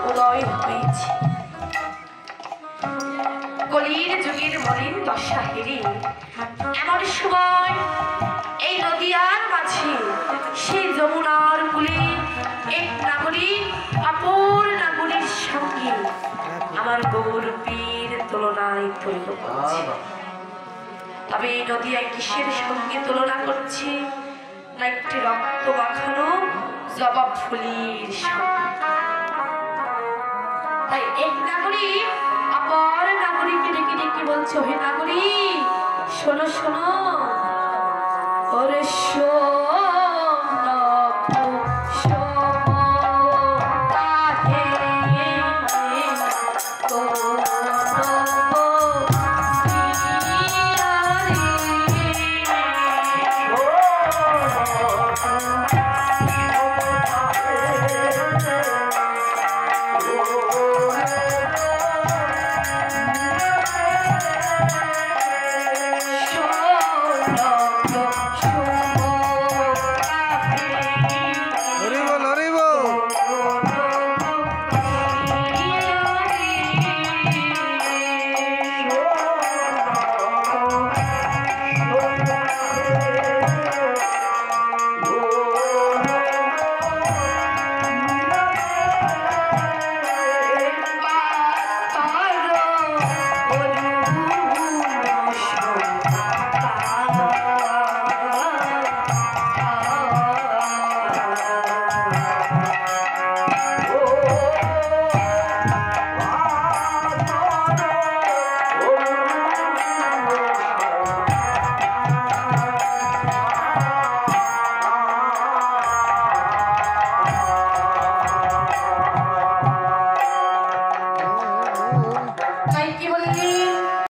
উদয় হয়েছে কলির যুগের মলিন দশা হেরি এমন সময় এই নদিয়ার মাঝে সেই যমুনার কূলে এক নাগরিক অপর নাগরিক সঙ্গে আমার গৌর পীর তুলনায় তুল্য করছে। তবে এই নদিয়ায় কিসের সঙ্গে তুলনা করছে না একটি রক্ত মাখানো জবা ফুলের সঙ্গে। তাই এক নাগরিক অপর নাগরিককে ডেকে ডেকে বলছে, হে নাগরিক শোনো শোনো, ওরে